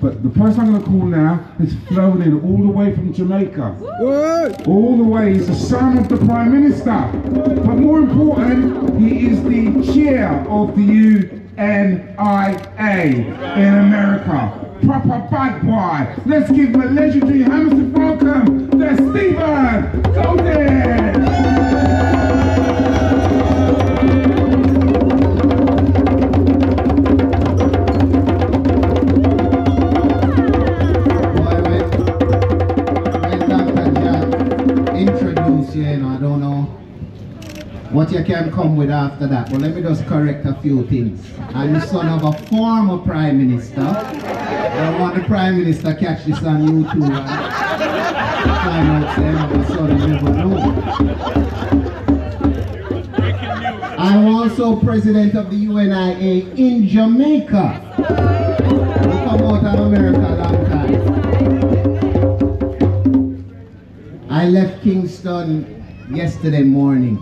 But the person I'm going to call now has flown in all the way from Jamaica. What? All the way. He's the son of the Prime Minister. But more important, he is the chair of the UNIA in America. Proper bad boy. Let's give him a legendary Hamilton welcome. There's Stephen Golden. What you can come with after that, but let me just correct a few things. I'm the son of a former Prime Minister. I want the Prime Minister catch this on YouTube and find out say my son never know. I'm also president of the UNIA in Jamaica. We come out of America a long time. I left Kingston yesterday morning.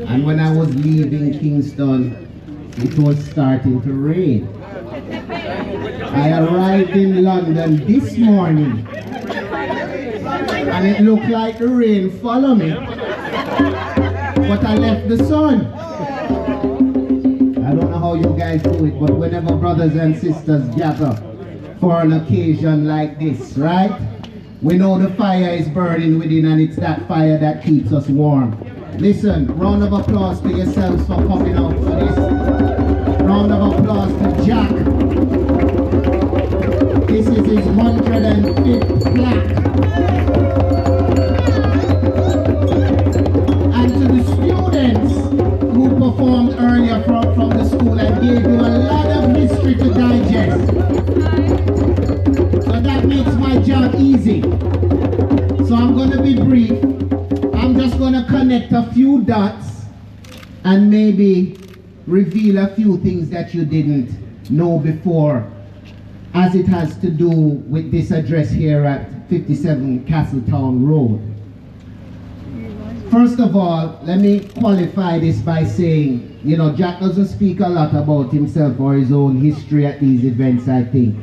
And when I was leaving Kingston, it was starting to rain. I arrived in London this morning, and it looked like the rain followed me, but I left the sun. I don't know how you guys do it, but whenever brothers and sisters gather for an occasion like this, right? We know the fire is burning within, and it's that fire that keeps us warm. Listen, round of applause to yourselves for coming out for this. Round of applause to Jack. This is his 105th plaque. And to the students who performed earlier from the school and gave you a lot of history to digest. So that makes my job easy. So I'm going to be brief. I'm just going to connect a few dots and maybe reveal a few things that you didn't know before, as it has to do with this address here at 57 Castletown Road. First of all, let me qualify this by saying, you know, Jack doesn't speak a lot about himself or his own history at these events, I think.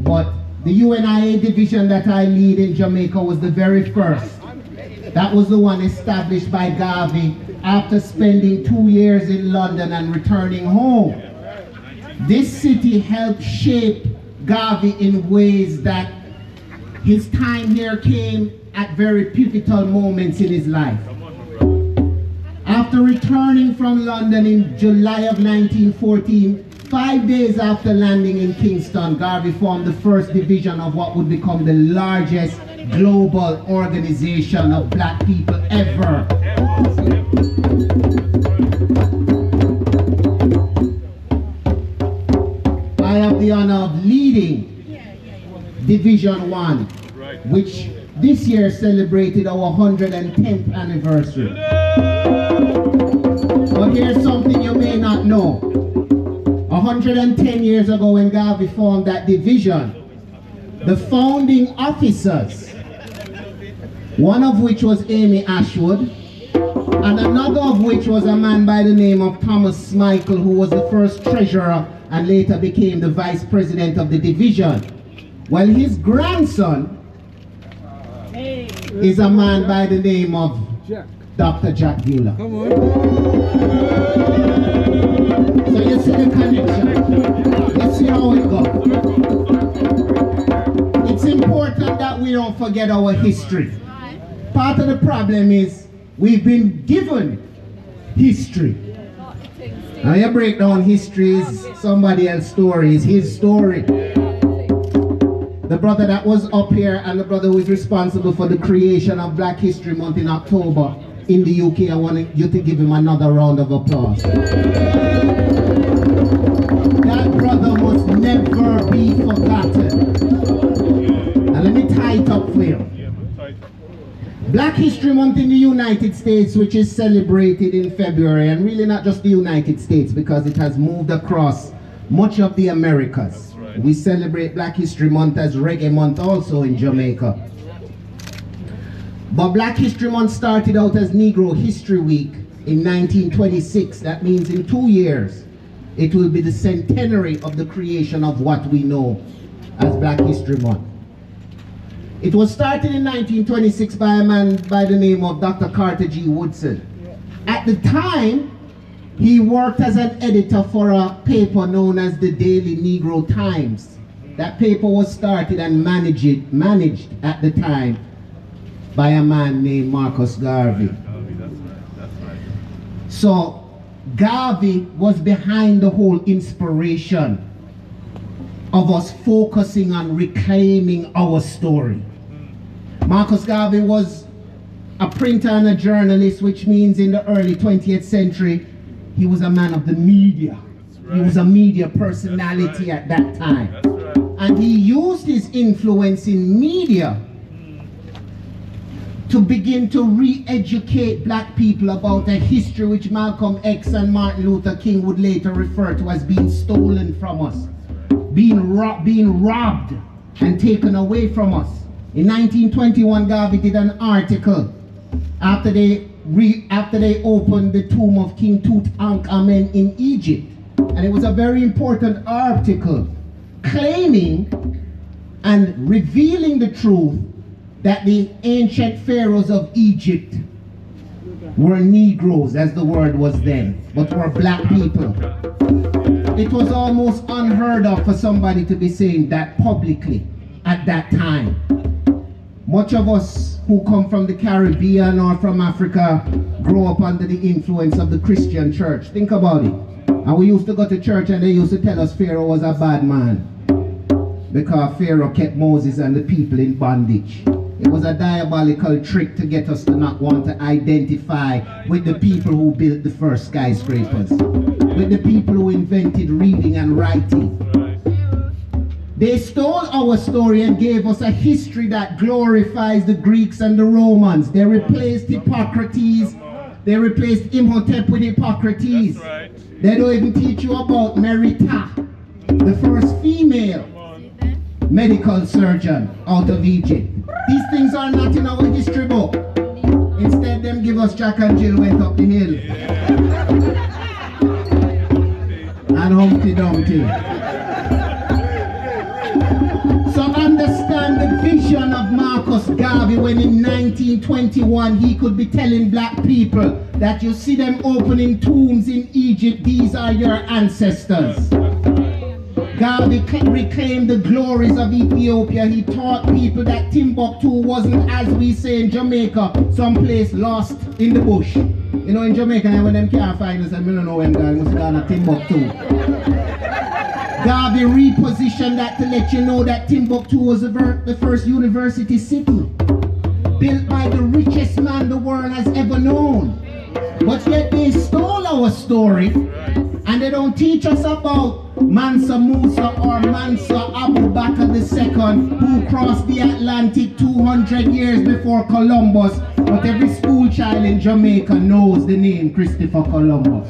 But the UNIA division that I lead in Jamaica was the very first. That was the one established by Garvey after spending 2 years in London and returning home. This city helped shape Garvey in ways that his time here came at very pivotal moments in his life. After returning from London in July of 1914, 5 days after landing in Kingston, Garvey formed the first division of what would become the largest global organization of black people ever. I have the honor of leading Division 1, which this year celebrated our 110th anniversary. But here's something you may not know. 110 years ago when Garvey formed that division, the founding officers, one of which was Amy Ashwood, and another of which was a man by the name of Thomas Michael, who was the first treasurer and later became the vice president of the division. Well, his grandson is a man by the name of Dr. Jack Bueller. Come on. So you see the connection. Let's see how it goes. It's important that we don't forget our history. Part of the problem is we've been given history. Now you break down history is somebody else's story, it's his story. The brother that was up here and the brother who is responsible for the creation of Black History Month in October in the UK, I want you to give him another round of applause. That brother must never be forgotten. And let me tie it up for you. Black History Month in the United States, which is celebrated in February, and really not just the United States because it has moved across much of the Americas. We celebrate Black History Month as Reggae Month also in Jamaica. But Black History Month started out as Negro History Week in 1926. That means in 2 years it will be the centenary of the creation of what we know as Black History Month. It was started in 1926 by a man by the name of Dr. Carter G. Woodson. At the time, he worked as an editor for a paper known as the Daily Negro Times. That paper was started and managed at the time by a man named Marcus Garvey. That's right. So Garvey was behind the whole inspiration of us focusing on reclaiming our story. Marcus Garvey was a printer and a journalist, which means in the early 20th century, he was a man of the media. Right. He was a media personality at that time. That's right. And he used his influence in media to begin to re-educate black people about a history which Malcolm X and Martin Luther King would later refer to as being stolen from us, being robbed and taken away from us. In 1921, Garvey did an article after they opened the tomb of King Tutankhamen in Egypt. And it was a very important article claiming and revealing the truth that the ancient pharaohs of Egypt were Negroes, as the word was then, but were black people. It was almost unheard of for somebody to be saying that publicly at that time. Much of us who come from the Caribbean or from Africa grow up under the influence of the Christian church. Think about it. And we used to go to church and they used to tell us Pharaoh was a bad man because Pharaoh kept Moses and the people in bondage. It was a diabolical trick to get us to not want to identify with the people who built the first skyscrapers, with the people who invented reading and writing. They stole our story and gave us a history that glorifies the Greeks and the Romans. They replaced Hippocrates. They replaced Imhotep with Hippocrates. Right. They don't even teach you about Merita, the first female medical surgeon out of Egypt. These things are not in our history book. Instead, them give us Jack and Jill went up the hill. And Humpty Dumpty. So understand the vision of Marcus Garvey when in 1921 he could be telling black people that you see them opening tombs in Egypt, these are your ancestors. Garvey reclaimed the glories of Ethiopia. He taught people that Timbuktu wasn't, as we say in Jamaica, someplace lost in the bush. You know, in Jamaica, when them can't find us, and we don't know when they must go to Timbuktu. Garvey repositioned that to let you know that Timbuktu was the first university city, built by the richest man the world has ever known. But yet they stole our story, and they don't teach us about Mansa Musa or Mansa Abu Bakr II, who crossed the Atlantic 200 years before Columbus. But every school child in Jamaica knows the name Christopher Columbus.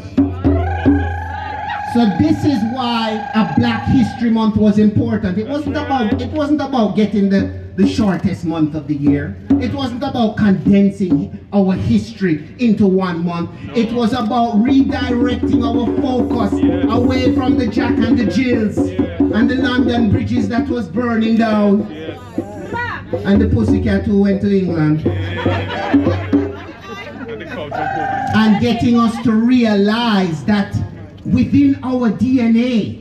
So this is why a Black History Month was important. It wasn't about getting the shortest month of the year. It wasn't about condensing our history into one month. It was about redirecting our focus away from the Jack and the Jills and the London bridges that was burning down and the pussycat who went to England. And getting us to realize that within our DNA,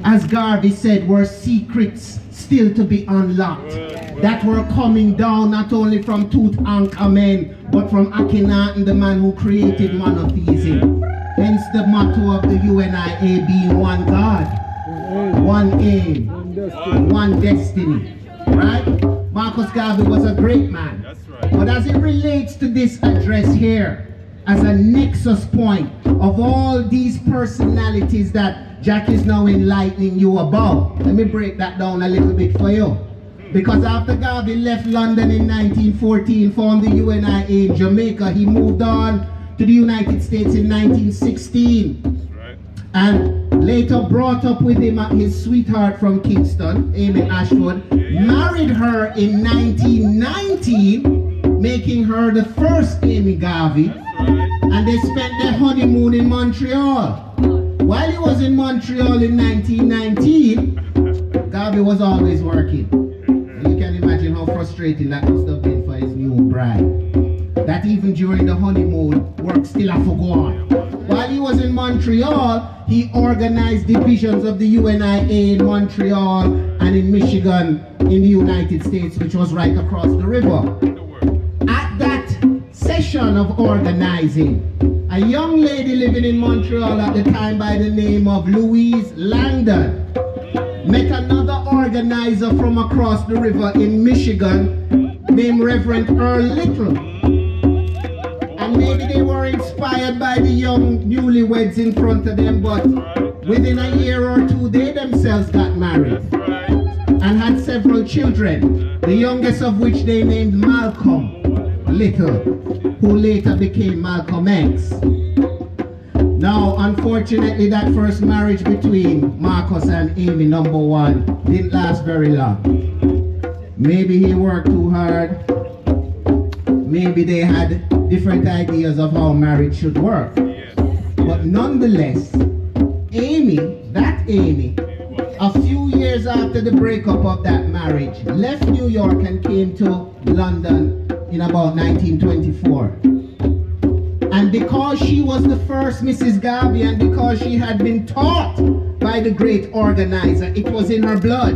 as Garvey said, were secrets still to be unlocked that were coming down not only from Tutankhamen but from Akhenaten, the man who created monotheism. Hence the motto of the UNIA being one God, one aim, one destiny. Right? Marcus Garvey was a great man. But as it relates to this address here, as a nexus point of all these personalities that Jack is now enlightening you about, let me break that down a little bit for you. Because after Garvey left London in 1914, formed the UNIA in Jamaica, he moved on to the United States in 1916. Right. And later brought up with him his sweetheart from Kingston, Amy Ashwood, married her in 1919, making her the first Amy Garvey. And they spent their honeymoon in Montreal. While he was in Montreal in 1919, Garvey was always working. You can imagine how frustrating that must have been for his new bride. That even during the honeymoon, work still had to go on. While he was in Montreal, he organized divisions of the UNIA in Montreal and in Michigan in the United States, which was right across the river. At that session of organizing, a young lady living in Montreal at the time by the name of Louise Langdon met another organizer from across the river in Michigan named Reverend Earl Little. And maybe they were inspired by the young newlyweds in front of them, but within a year or two they themselves got married and had several children, the youngest of which they named Malcolm Little, who later became Malcolm X. Now, unfortunately, that first marriage between Marcus and Amy, number one, didn't last very long. Maybe he worked too hard. Maybe they had different ideas of how marriage should work. But nonetheless, Amy, a few years after the breakup of that marriage, left New York and came to London in about 1924. And because she was the first Mrs. Garvey and because she had been taught by the great organizer, it was in her blood.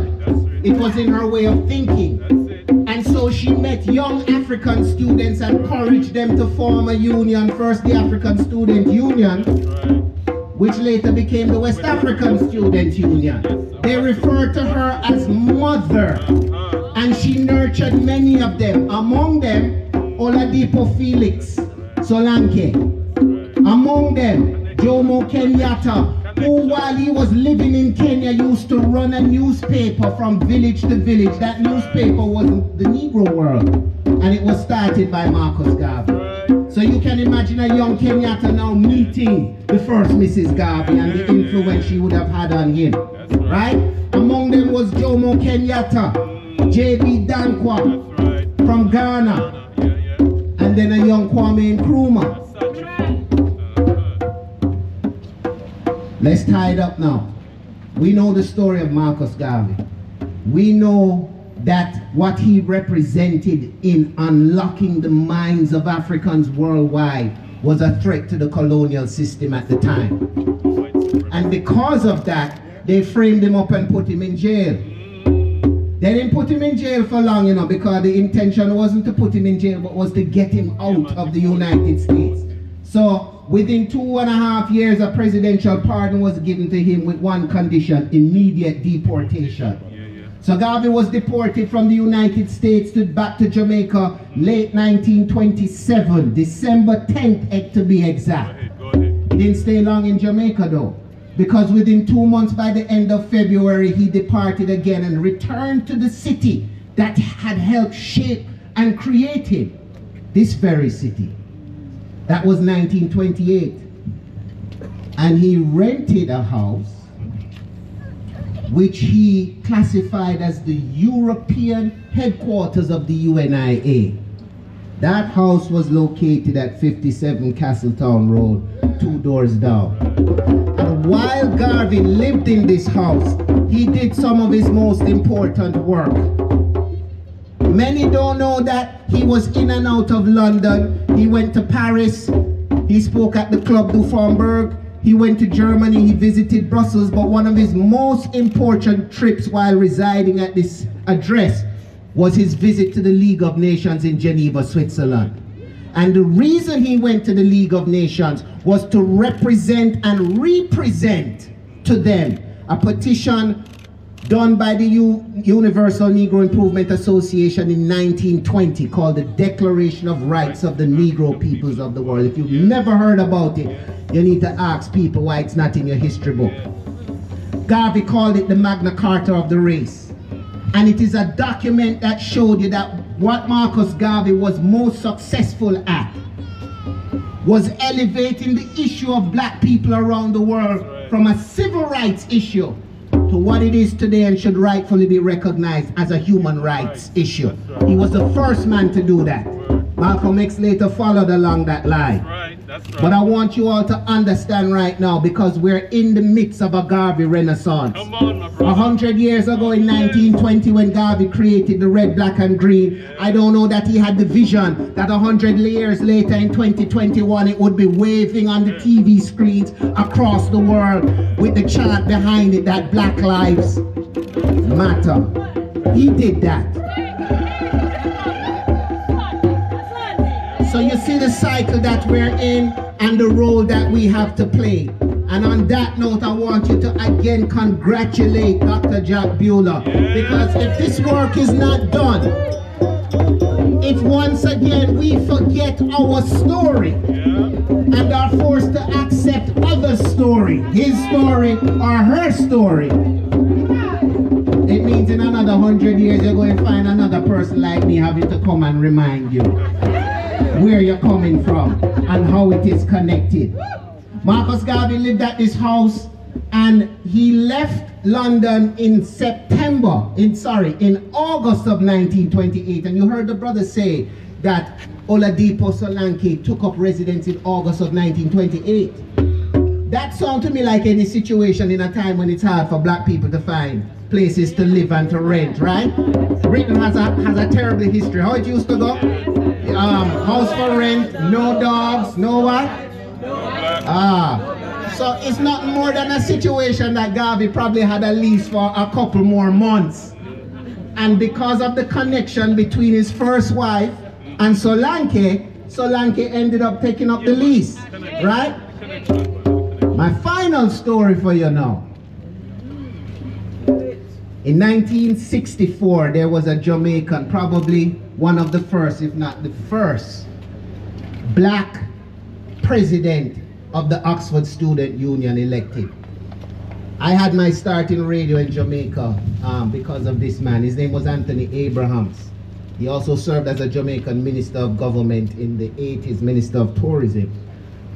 It was in her way of thinking. And so she met young African students and encouraged them to form a union, first the African Student Union, which later became the West African Student Union. They referred to her as Mother, and she nurtured many of them. Among them, Oladipo Felix Solanke. Among them, Jomo Kenyatta, who while he was living in Kenya used to run a newspaper from village to village. That newspaper was the Negro World, and it was started by Marcus Garvey. So you can imagine a young Kenyatta now meeting the first Mrs. Garvey and the influence she would have had on him, right? Among them was Jomo Kenyatta, J.B. Dankwa from Ghana, and then a young Kwame Nkrumah. Let's tie it up now. We know the story of Marcus Garvey. We know that what he represented in unlocking the minds of Africans worldwide was a threat to the colonial system at the time. And because of that, they framed him up and put him in jail. They didn't put him in jail for long, you know, because the intention wasn't to put him in jail, but was to get him out of the United States. So within 2.5 years, a presidential pardon was given to him with one condition: immediate deportation. So Garvey was deported from the United States back to Jamaica late 1927, December 10th to be exact. He didn't stay long in Jamaica though, because within 2 months, by the end of February, he departed again and returned to the city that had helped shape and create him, this very city. That was 1928. And he rented a house which he classified as the European headquarters of the UNIA. That house was located at 57 Castletown Road, 2 doors down. And while Garvey lived in this house, he did some of his most important work. Many don't know that he was in and out of London. He went to Paris, he spoke at the Club du Faubourg, he went to Germany, he visited Brussels, but one of his most important trips while residing at this address was his visit to the League of Nations in Geneva, Switzerland. And the reason he went to the League of Nations was to represent and represent to them a petition done by the Universal Negro Improvement Association in 1920 called the Declaration of Rights of the Negro Peoples of the World. If you've never heard about it, you need to ask people why it's not in your history book. Garvey called it the Magna Carta of the race. And it is a document that showed you that what Marcus Garvey was most successful at was elevating the issue of black people around the world from a civil rights issue to what it is today and should rightfully be recognized as a human rights issue. He was the first man to do that. Malcolm X later followed along that line. That's right. But I want you all to understand right now, because we're in the midst of a Garvey Renaissance. Come on, my brother. 100 years ago in 1920, when Garvey created the red, black and green, I don't know that he had the vision that 100 years later in 2021 it would be waving on the TV screens across the world with the chant behind it that Black Lives Matter. He did that. So you see the cycle that we're in and the role that we have to play. And on that note, I want you to again congratulate Dr. Jack Bueller, because if this work is not done, if once again we forget our story and are forced to accept other story, his story or her story, it means in another 100 years you're going to find another person like me having to come and remind you where you're coming from and how it is connected. Marcus Garvey lived at this house, and he left London in August of 1928. And you heard the brother say that Oladipo Solanke took up residence in August of 1928. That sounds to me like any situation in a time when it's hard for black people to find places to live and to rent, right? Britain has a terrible history. How it used to go? House for rent, no dogs, no what? So it's not more than a situation that Garvey probably had a lease for a couple more months. And because of the connection between his first wife and Solanke ended up taking up the lease, right? My final story for you now. In 1964, there was a Jamaican, probably one of the first, if not the first, black president of the Oxford Student Union elected. I had my start in radio in Jamaica because of this man. His name was Anthony Abrahams. He also served as a Jamaican Minister of Government in the 80s, Minister of Tourism.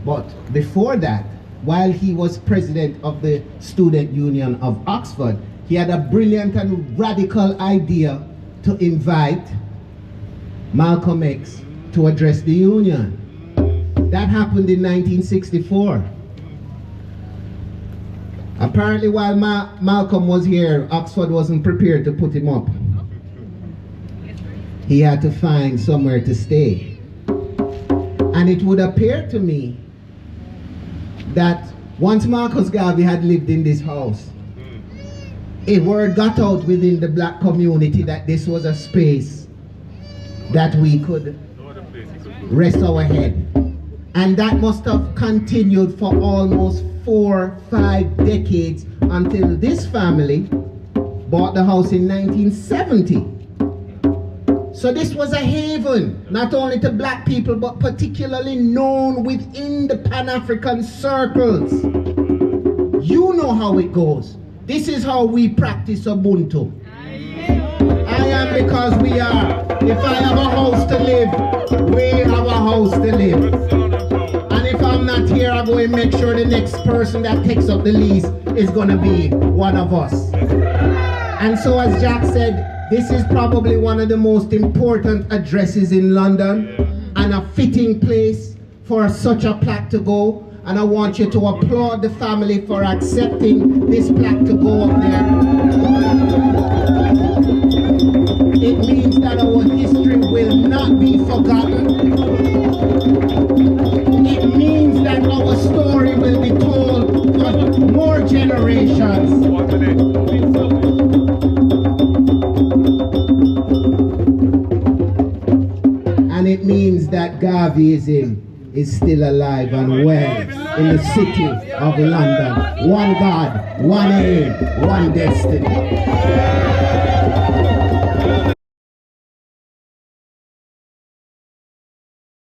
But before that, while he was president of the Student Union of Oxford, he had a brilliant and radical idea to invite Malcolm X to address the union. That happened in 1964. Apparently while Malcolm was here, Oxford wasn't prepared to put him up. He had to find somewhere to stay. And it would appear to me that once Marcus Garvey had lived in this house, a word got out within the black community that this was a space that we could rest our head. And that must have continued for almost 4-5 decades until this family bought the house in 1970. So this was a haven, not only to black people, but particularly known within the Pan-African circles. You know how it goes. This is how we practice Ubuntu. I am because we are. If I have a house to live, we have a house to live. And if I'm not here, I'm going to make sure the next person that takes up the lease is going to be one of us. And so as Jack said, this is probably one of the most important addresses in London and a fitting place for such a plaque to go. And I want you to applaud the family for accepting this plaque to go up there. It means that our history will not be forgotten. It means that our story will be told for more generations. And it means that Garveyism is still alive and well in the city of London. One God, one aim, one destiny.